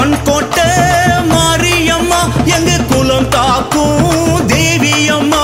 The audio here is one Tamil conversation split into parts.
குருவன் கோட்டை மாரியம்மா எங்க குலம் காக்கும் தேவி அம்மா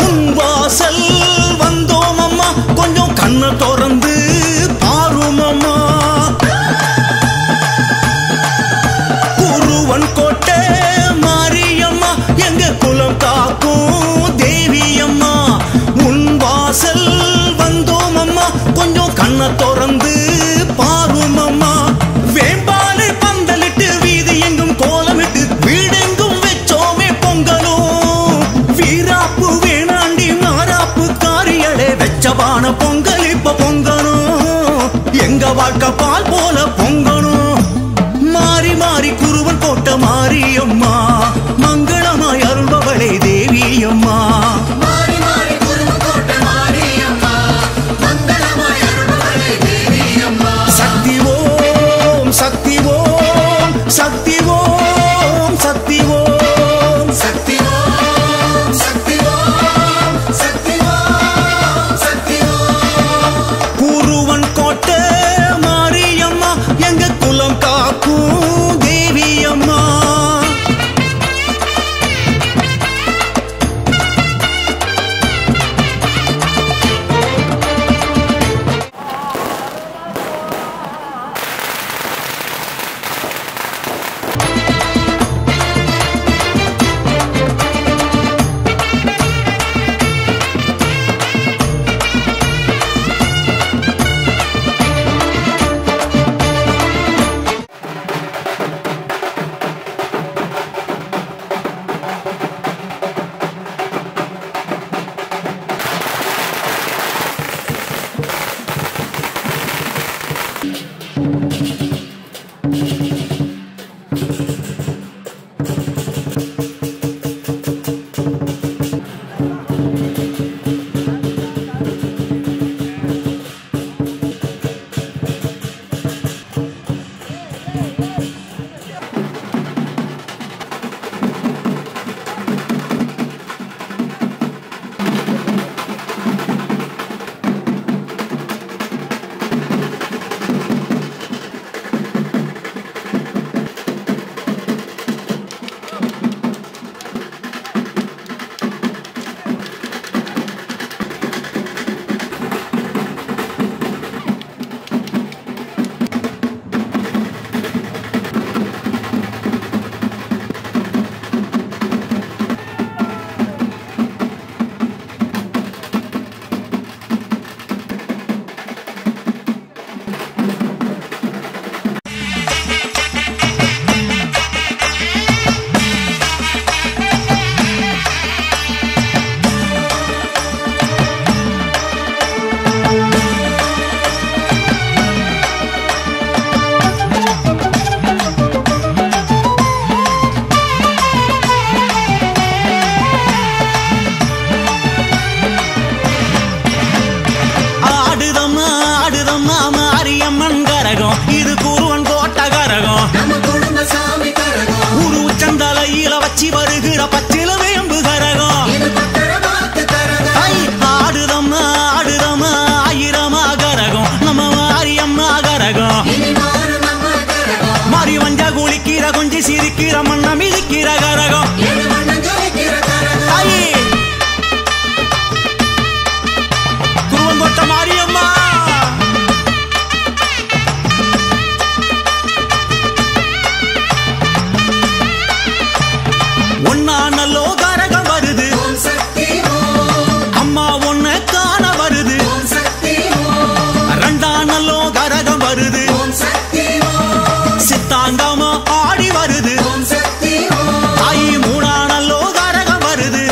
உன் வாசல் வந்தோம் அம்மா கொஞ்சம் கண்ணை திறந்து பாரும் அம்மா குருவன் கோட்டை மாரியம்மா எங்க குலம் காக்கும் தேவி அம்மா உன் வாசல் வந்தோம் அம்மா கொஞ்சம் கண்ணை திறந்து பாரும் அம்மா வேம்பாலை பந்தலிட்டு வீதி எங்கும் கோலமிட்டு வீடெங்கும் வச்சோமே பொங்கலும் வீராப்பு வேணாண்டி மாறாப்பு காரியடே வெச்சபான பொங்கல் இப்ப பொங்கணும் எங்க வாழ்க்கை பால் போல பொங்கணும் மாறி மாறி குருவன் கோட்டை மாரியம்மா மங்களமாய் அருள்பவளே தேவி அம்மா சக்தி ஓம் சக்தி ஓம் சக்தி ஓம் சக்தி ஓம் சக்தி ஓம் சக்தி ஓம் சக்தி ஓம் சக்தி ஓம் குருவன் கோட்டை மாரியம்மா எங்க குலம் காக்கும் தேவி அம்மா இது குருவன் கோட்டை கரகம் உரு உச்சந்தலையில வச்சு வருகிற பச்சில வேம்பு கரகம் ஆடுதம்மா ஆடுதம்மா ஆயிரமா கரகம் நம்ம மாரியம்மா கரகம் மாறி வஞ்சா குளிக்கிற கொஞ்சி சிரிக்கிற மண்ண மிதிக்கிற கரகம் குருவன் கோட்டை மாரியம்மா ஒன்னானலோ கரகம் வருது அம்மா ஒன்ன காண வருது ரெண்டானலோ கரகம் வருது சித்தாண்டமா ஆடி வருது தாயி மூணானலோ கரகம் வருது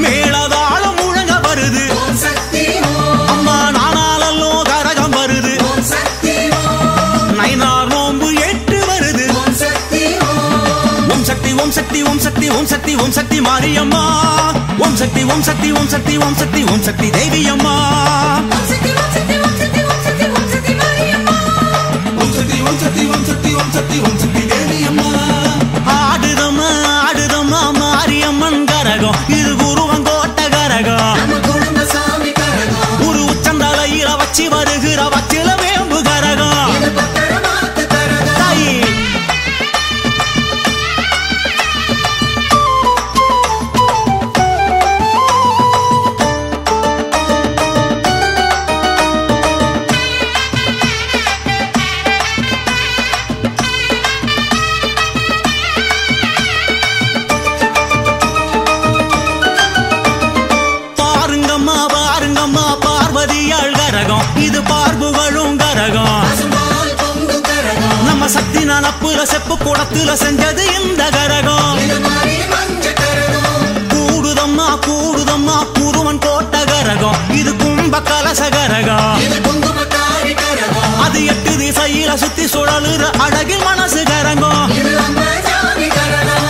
மேளதாளம் முழங்க வருது அம்மா நானாலோ கரகம் வருது நைனார் நோம்பு ஏற்று வருது ஓம் சக்தி ஓம் சக்தி ஓம் சக்தி ஓம் சக்தி ஓம் சக்தி மாரியம்மா ஓம் சக்தி ஓம் சக்தி ஓம் சக்தி ஓம் சக்தி ஓம் சக்தி தேவி அம்மா ஓம் சக்தி ஓம் சக்தி ஓம் சக்தி ஓம் சக்தி ஓம் சக்தி மாரியம்மா ஓம் சக்தி ஓம் சக்தி ஓம் சக்தி ஓம் சக்தி ஓம் சக்தி தேவி அம்மா ஆடுதம்மா ஆடுதம்மா மாரியம்மன் கரகம் இது குருவன் கோட்டை கரகம் உரு உச்சந்தலையில வச்சு வருகிற வச்சில இது பார்புகளும் கரகம் பசும்பால் பொங்கும் கரகம் நம்ம சக்தி நனப்புல செப்பு குடத்துல செஞ்சது இந்த கரகம் இது மாறி மஞ்ச கரகம் கூடுதம்மா கூடுதம்மா குருவன் கோட்ட கரகம் இது கும்ப கலச கரகம் இது குங்குமக்காரி கரகம் அது 8 திசையில சுத்தி சுழலுற அழகில் மனசு கரகம் இது அம்பசாமி கரகம்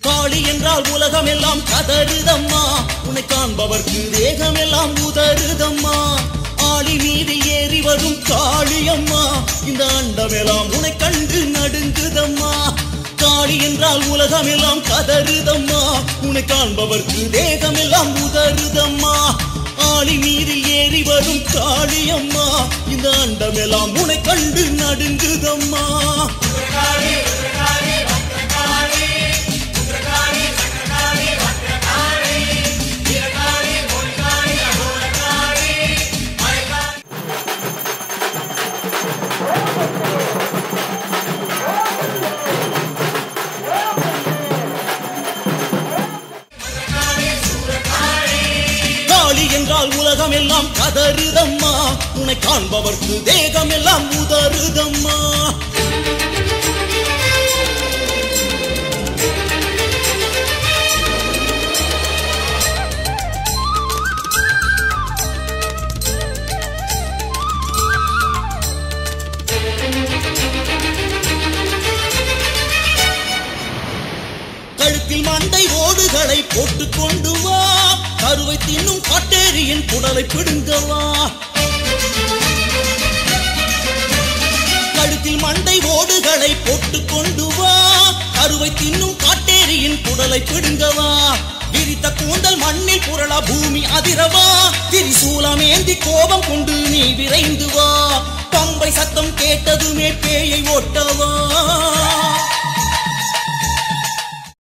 காளி என்றால் உலகம் எல்லாம் கதறுதம்மா உன்னை காண்பவர்க்கு தேகம் எல்லாம் உதறுதம்மா ஆளி மீது ஏறி வரும் காளியம்மா இந்த அண்டமெல்லாம் உன்னை கண்டு நடுங்குதம்மா காளி என்றால் உலகம் எல்லாம் கதறுதம்மா உன்னை காண்பவர்க்கு தேகம் எல்லாம் உதறுதம்மா ஆளி மீது ஏறி வரும் காளியம்மா இந்த அண்டமெல்லாம் உன்னை கண்டு நடுங்குதம்மா காளி என்றால் உலகம் எல்லாம் கதறுதம்மா உன்னை காண்பவர்க்கு தேகம் எல்லாம் உதறுதம்மா கழுத்தில் மண்டை ஓடுகளை போட்டுக் கொண்டு வா கருவை தின்னும் காட்டேரியின் குடலை பிடுங்கவா கழுத்தில் மண்டை ஓடுகளை போட்டுக் கொண்டு வா கருவை தின்னும் காட்டேரியின் குடலை பிடுங்கவா விரித்த கூந்தல் மண்ணில் புரள பூமி அதிரவா திரிசூலமேந்தி கோபம் கொண்டு நீ விரைந்து வா பம்பை சத்தம் கேட்டதுமே பேயை ஓட்டவா